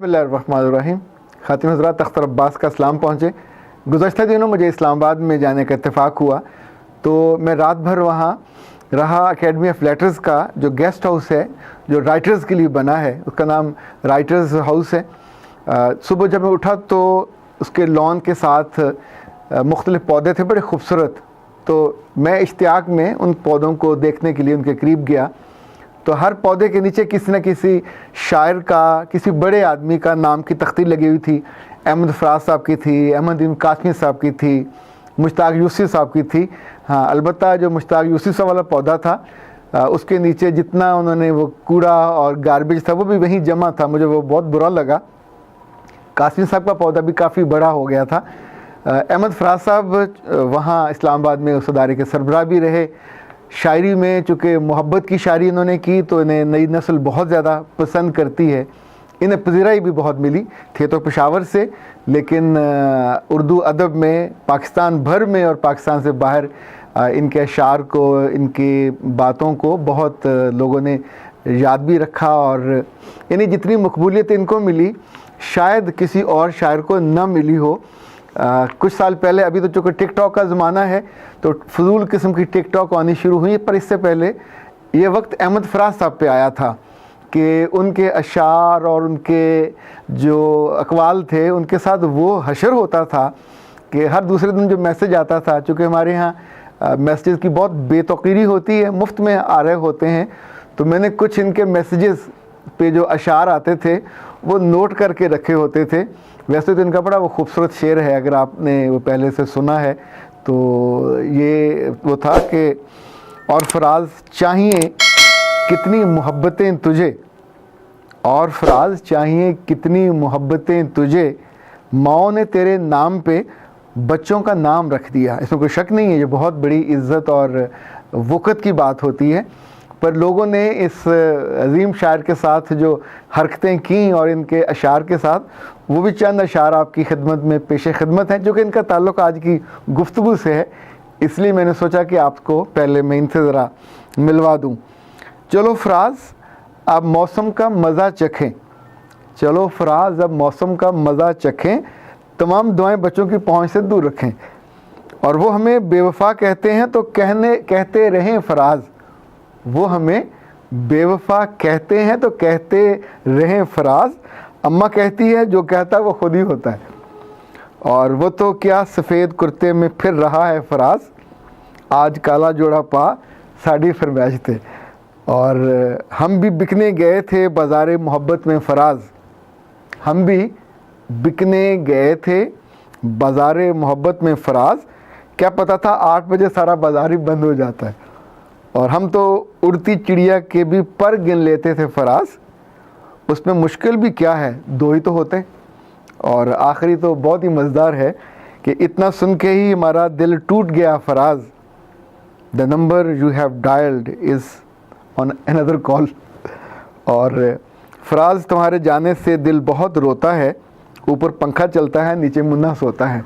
बिस्मिल्लाहिर्रहमानिर्रहीम। खातिन हज़रात, अख्तर अब्बास का सलाम पहुँचे। गुज़श्ता दिनों मुझे इस्लामाबाद में जाने का इत्तेफाक हुआ, तो मैं रात भर वहाँ रहा। एकेडमी ऑफ लेटर्स का जो गेस्ट हाउस है, जो राइटर्स के लिए बना है, उसका नाम राइटर्स हाउस है। सुबह जब मैं उठा तो उसके लॉन के साथ मुख्तलिफ़ पौधे थे, बड़े खूबसूरत। तो मैं इश्तियाक में उन पौधों को देखने के लिए उनके करीब गया, तो हर पौधे के नीचे किसी न किसी शायर का, किसी बड़े आदमी का नाम की तख्ती लगी हुई थी। अहमद फराज साहब की थी, अहमद इब्न कासमी साहब की थी, मुश्ताक यूसुफ साहब की थी। हाँ, अलबत्ता जो मुश्ताक यूसुफ साहब वाला पौधा था, उसके नीचे जितना उन्होंने वो कूड़ा और गार्बेज था वो भी वहीं जमा था। मुझे वो बहुत बुरा लगा। कासमी साहब का पौधा भी काफ़ी बड़ा हो गया था। अहमद फराज साहब वहाँ इस्लामाबाद में उस अदारे के सरबराह भी रहे। शायरी में चूँकि मोहब्बत की शायरी इन्होंने की, तो इन्हें नई नस्ल बहुत ज़्यादा पसंद करती है। इन्हें पजीराई भी बहुत मिली। थे तो पेशावर से, लेकिन उर्दू अदब में पाकिस्तान भर में और पाकिस्तान से बाहर इनके अशार को, इनकी बातों को बहुत लोगों ने याद भी रखा। और यानी जितनी मकबूलियत इनको मिली, शायद किसी और शायर को न मिली हो। कुछ साल पहले, अभी तो चूँकि टिक टॉक का ज़माना है, तो फजूल किस्म की टिक टॉक आनी शुरू हुई, पर इससे पहले ये वक्त अहमद फराज साहब पे आया था कि उनके अशार और उनके जो अकवाल थे, उनके साथ वो हशर होता था कि हर दूसरे दिन जो मैसेज आता था, चूँकि हमारे यहाँ मैसेज की बहुत बेतौकीरी होती है, मुफ्त में आ रहे होते हैं, तो मैंने कुछ इनके मैसेजेस पे जो अशार आते थे वो नोट करके रखे होते थे। वैसे तो इनका बड़ा वो खूबसूरत शेर है, अगर आपने वो पहले से सुना है तो ये वो था कि और फराज चाहिए कितनी मोहब्बतें तुझे, और फराज चाहिए कितनी मोहब्बतें तुझे, माओ ने तेरे नाम पे बच्चों का नाम रख दिया। इसमें कोई शक नहीं है, ये बहुत बड़ी इज़्ज़त और वक़्त की बात होती है। पर लोगों ने इस अजीम शायर के साथ जो हरकतें की और इनके अशार के साथ, वो भी चंद अशार आपकी खिदमत में पेश खिदमत हैं, जो कि इनका ताल्लुक़ आज की गुफ्तगू से है। इसलिए मैंने सोचा कि आपको पहले मैं इनसे ज़रा मिलवा दूँ। चलो फराज अब मौसम का मज़ा चखें, चलो फराज अब मौसम का मज़ा चखें, तमाम दुआएं बच्चों की पहुँच से दूर रखें। और वो हमें बेवफा कहते हैं तो कहते रहें फराज, वो हमें बेवफा कहते हैं तो कहते रहें फराज, अम्मा कहती है जो कहता है वो खुद ही होता है। और वो तो क्या सफ़ेद कुर्ते में फिर रहा है फराज, आज काला जोड़ा पा साड़ी फरमाइश थे। और हम भी बिकने गए थे बाज़ार मोहब्बत में फराज, हम भी बिकने गए थे बाज़ार मोहब्बत में फराज, क्या पता था 8 बजे सारा बाज़ार ही बंद हो जाता है। और हम तो उड़ती चिड़िया के भी पर गिन लेते थे फराज, उसमें मुश्किल भी क्या है, 2 ही तो होते। और आखिरी तो बहुत ही मज़ेदार है कि इतना सुन के ही हमारा दिल टूट गया Faraz, the number you have dialled is on another call. और फराज तुम्हारे जाने से दिल बहुत रोता है, ऊपर पंखा चलता है नीचे मुन्ना सोता है।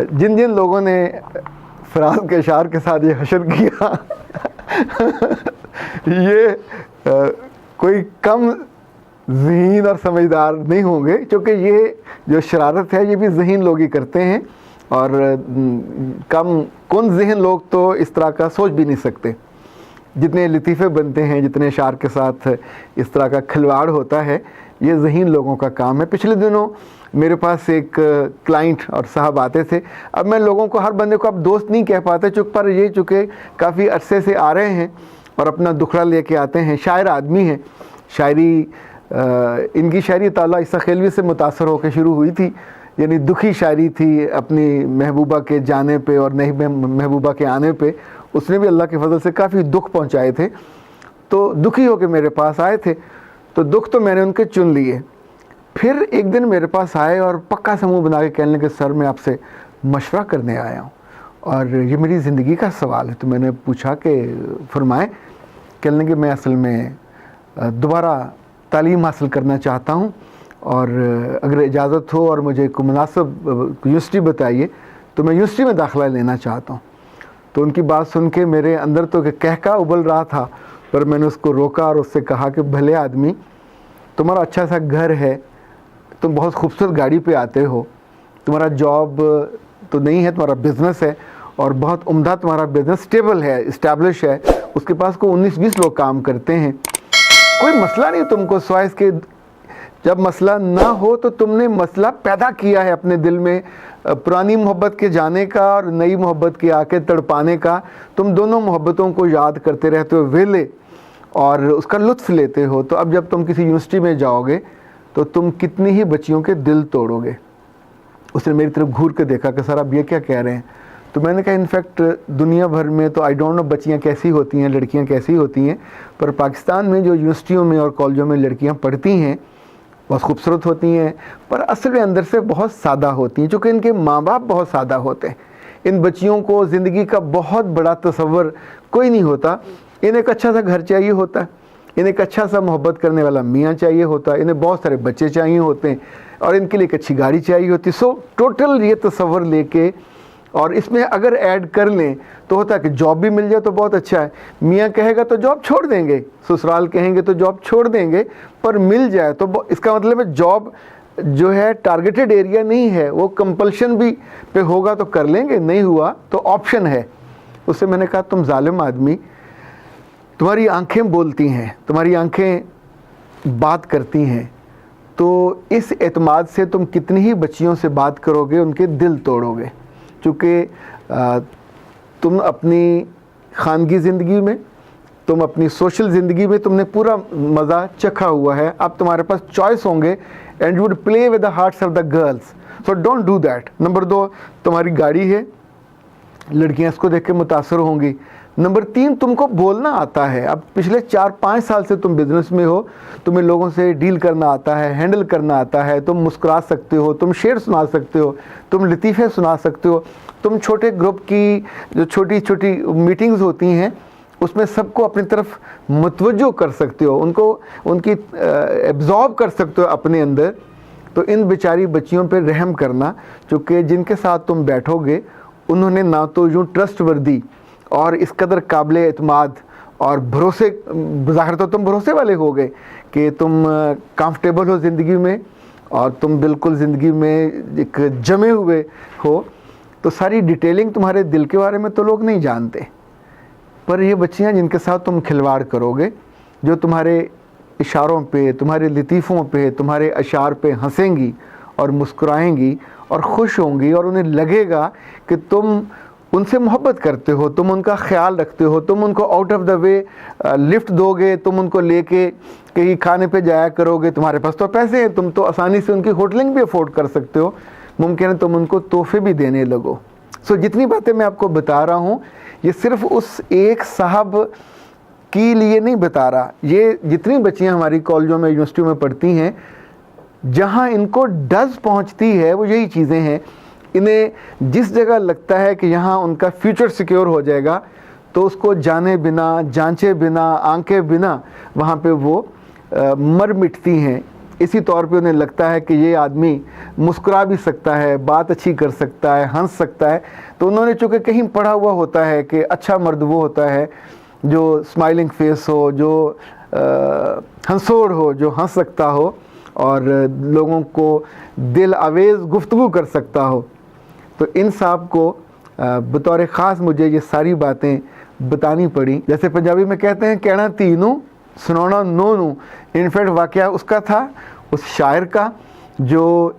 जिन जिन लोगों ने फराज के अशार के साथ ये हशर किया ये कोई कम ज़हीन और समझदार नहीं होंगे, क्योंकि ये जो शरारत है ये भी ज़हीन लोग ही करते हैं। और कम कौन ज़हन लोग तो इस तरह का सोच भी नहीं सकते। जितने लतीफ़े बनते हैं, जितने अशार के साथ इस तरह का खिलवाड़ होता है, ये ज़हीन लोगों का काम है। पिछले दिनों मेरे पास एक क्लाइंट और साहब आते थे। अब मैं लोगों को, हर बंदे को अब दोस्त नहीं कह पाते, पर ये चूँकि काफ़ी अरसे से आ रहे हैं और अपना दुखड़ा लेके आते हैं, शायर आदमी हैं। शायरी इनकी शायरी ताला ईसा खेलवी से मुतासर होकर शुरू हुई थी, यानी दुखी शायरी थी अपनी महबूबा के जाने पे और नई महबूबा के आने पे। उसने भी अल्लाह के फजल से काफ़ी दुख पहुँचाए थे, तो दुखी होकर मेरे पास आए थे, तो दुख तो मैंने उनके चुन लिए। फिर एक दिन मेरे पास आए और पक्का समूह बना के कहने लगे, सर मैं आपसे मशवरा करने आया हूँ और ये मेरी ज़िंदगी का सवाल है। तो मैंने पूछा कि फरमाएं। कहने लगे मैं असल में दोबारा तालीम हासिल करना चाहता हूँ, और अगर इजाज़त हो और मुझे कोई मुनासिब यूनिवर्सिटी बताइए तो मैं यूनिवर्सिटी में दाखिला लेना चाहता हूँ। तो उनकी बात सुन के मेरे अंदर तो कहका उबल रहा था, पर मैंने उसको रोका और उससे कहा कि भले आदमी, तुम्हारा अच्छा सा घर है, तुम बहुत खूबसूरत गाड़ी पे आते हो, तुम्हारा जॉब तो नहीं है, तुम्हारा बिजनेस है और बहुत उम्दा तुम्हारा बिजनेस स्टेबल है, इस्टेब्लिश है, उसके पास को 19-20 लोग काम करते हैं, कोई मसला नहीं तुमको, सिवाय इसके जब मसला ना हो तो तुमने मसला पैदा किया है अपने दिल में, पुरानी मोहब्बत के जाने का और नई मोहब्बत के आके तड़पाने का, तुम दोनों मोहब्बतों को याद करते रहते हो वेले और उसका लुत्फ़ लेते हो। तो अब जब तुम किसी यूनिवर्सिटी में जाओगे तो तुम कितनी ही बच्चियों के दिल तोड़ोगे। उसने मेरी तरफ घूर के देखा कि सर आप ये क्या कह रहे हैं? तो मैंने कहा इनफैक्ट दुनिया भर में तो आई डोंट नो बच्चियाँ कैसी होती हैं, लड़कियाँ कैसी होती हैं, पर पाकिस्तान में जो यूनिवर्सिटियों में और कॉलेजों में लड़कियाँ पढ़ती हैं बहुत खूबसूरत होती हैं, पर असल में अंदर से बहुत सादा होती हैं, चूँकि इनके माँ बाप बहुत सादा होते हैं। इन बच्चियों को ज़िंदगी का बहुत बड़ा तसव्वुर कोई नहीं होता। इन्हें एक अच्छा सा घर चाहिए होता है, इन्हें एक अच्छा सा मोहब्बत करने वाला मियाँ चाहिए होता है, इन्हें बहुत सारे बच्चे चाहिए होते हैं और इनके लिए एक अच्छी गाड़ी चाहिए होती है। सो टोटल ये तसव्वुर लेके और इसमें अगर ऐड कर लें तो होता है कि जॉब भी मिल जाए तो बहुत अच्छा है। मियाँ कहेगा तो जॉब छोड़ देंगे, ससुराल कहेंगे तो जॉब छोड़ देंगे, पर मिल जाए तो इसका मतलब है जॉब जो है टारगेटेड एरिया नहीं है, वो कंपल्शन भी पे होगा तो कर लेंगे, नहीं हुआ तो ऑप्शन है। उससे मैंने कहा तुम जालिम आदमी, तुम्हारी आंखें बोलती हैं, तुम्हारी आंखें बात करती हैं, तो इस एतमाद से तुम कितनी ही बच्चियों से बात करोगे, उनके दिल तोड़ोगे। चूँकि तुम अपनी खानगी ज़िंदगी में, तुम अपनी सोशल ज़िंदगी में तुमने पूरा मज़ा चखा हुआ है, अब तुम्हारे पास चॉइस होंगे and you would play with the hearts of the girls, so don't do that. Number 2, तुम्हारी गाड़ी है, लड़कियां इसको देख के मुतासर होंगी। नंबर 3, तुमको बोलना आता है। अब पिछले 4-5 साल से तुम बिज़नेस में हो, तुम्हें लोगों से डील करना आता है, हैंडल करना आता है, तुम मुस्कुरा सकते हो, तुम शेर सुना सकते हो, तुम लतीफ़े सुना सकते हो, तुम छोटे ग्रुप की जो छोटी छोटी मीटिंग्स होती हैं उसमें सबको अपनी तरफ मुतवज्जो कर सकते हो, उनकी एब्जॉर्ब कर सकते हो अपने अंदर। तो इन बेचारी बच्चियों पे रहम करना, चूँकि जिनके साथ तुम बैठोगे उन्होंने ना तो यूँ ट्रस्टवर्दी और इस कदर काबिल एतमाद और भरोसे, ज़ाहिर तो तुम भरोसे वाले हो गए कि तुम कंफर्टेबल हो ज़िंदगी में और तुम बिल्कुल ज़िंदगी में एक जमे हुए हो, तो सारी डिटेलिंग तुम्हारे दिल के बारे में तो लोग नहीं जानते। पर ये बच्चियां जिनके साथ तुम खिलवाड़ करोगे, जो तुम्हारे इशारों पे, तुम्हारे लतीफ़ों पे, तुम्हारे अशार पे हंसेंगी और मुस्कुराएंगी और खुश होंगी और उन्हें लगेगा कि तुम उनसे मोहब्बत करते हो, तुम उनका ख्याल रखते हो, तुम उनको out of the way lift दोगे, तुम उनको लेके कहीं खाने पे जाया करोगे, तुम्हारे पास तो पैसे हैं, तुम तो आसानी से उनकी होटलिंग भी अफोर्ड कर सकते हो, मुमकिन है तुम उनको तोहफे भी देने लगो। सो जितनी बातें मैं आपको बता रहा हूँ ये सिर्फ उस एक साहब के लिए नहीं बता रहा, ये जितनी बच्चियाँ हमारी कॉलेजों में यूनिवर्सिटियों में पढ़ती हैं, जहाँ इनको डज पहुँचती है वो यही चीज़ें हैं। इन्हें जिस जगह लगता है कि यहाँ उनका फ्यूचर सिक्योर हो जाएगा तो उसको जाने बिना, जांचे बिना, आंके बिना वहाँ पे वो मर मिटती हैं। इसी तौर पे उन्हें लगता है कि ये आदमी मुस्कुरा भी सकता है, बात अच्छी कर सकता है, हंस सकता है, तो उन्होंने चूँकि कहीं पढ़ा हुआ होता है कि अच्छा मर्द वो होता है जो स्माइलिंग फेस हो, जो हंसोड़ हो, जो हंस सकता हो और लोगों को दिल आवेज़ गुफ्तगू कर सकता हो। तो इन साहब को बतौर ख़ास मुझे ये सारी बातें बतानी पड़ी। जैसे पंजाबी में कहते हैं कहना तीनों सुनाना नोनू, इनफैक्ट वाक़या उसका था, उस शायर का जो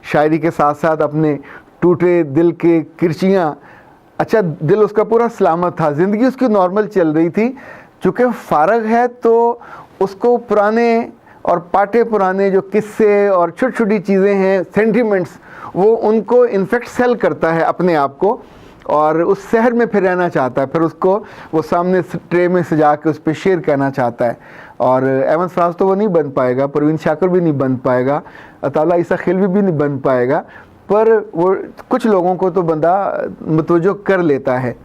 शायरी के साथ साथ अपने टूटे दिल के किरचियाँ, अच्छा दिल उसका पूरा सलामत था, ज़िंदगी उसकी नॉर्मल चल रही थी, चूँकि फ़ारग है तो उसको पुराने और पाटे पुराने जो किस्से और छोटी छोटी चीज़ें हैं, सेंटिमेंट्स, वो उनको इनफेक्ट सेल करता है अपने आप को और उस शहर में फिर रहना चाहता है, फिर उसको वो सामने ट्रे में सजा के उस पर शेर कहना चाहता है। और अहमद फराज तो वो नहीं बन पाएगा, परवीन शाकर भी नहीं बन पाएगा, अताला ईसा खिलवी भी नहीं बन पाएगा, पर वो कुछ लोगों को तो बंदा मुतवज्जो कर लेता है।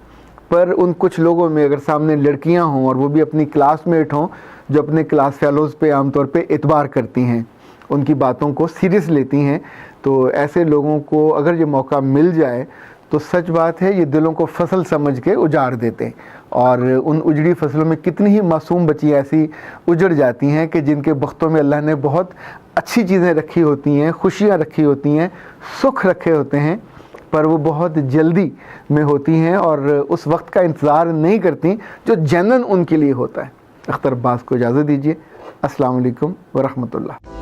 पर उन कुछ लोगों में अगर सामने लड़कियां हों और वो भी अपनी क्लासमेट हों जो अपने क्लास फेलोज़ पे आमतौर पे एतबार करती हैं, उनकी बातों को सीरियस लेती हैं, तो ऐसे लोगों को अगर ये मौका मिल जाए تو سچ بات ہے یہ دلوں کو فصل سمجھ کے اجاڑ دیتے ہیں، اور ان اجڑی فصلوں میں کتنی ہی معصوم بچیاں ایسی اجڑ جاتی ہیں کہ جن کے بختوں میں اللہ نے بہت اچھی چیزیں رکھی ہوتی ہیں، خوشیاں رکھی ہوتی ہیں، سکھ رکھے ہوتے ہیں، پر وہ بہت جلدی میں ہوتی ہیں اور اس وقت کا انتظار نہیں کرتی جو جنن ان کے لیے ہوتا ہے۔ اختر عباس کو اجازت دیجیے۔ السلام علیکم ورحمۃ اللہ۔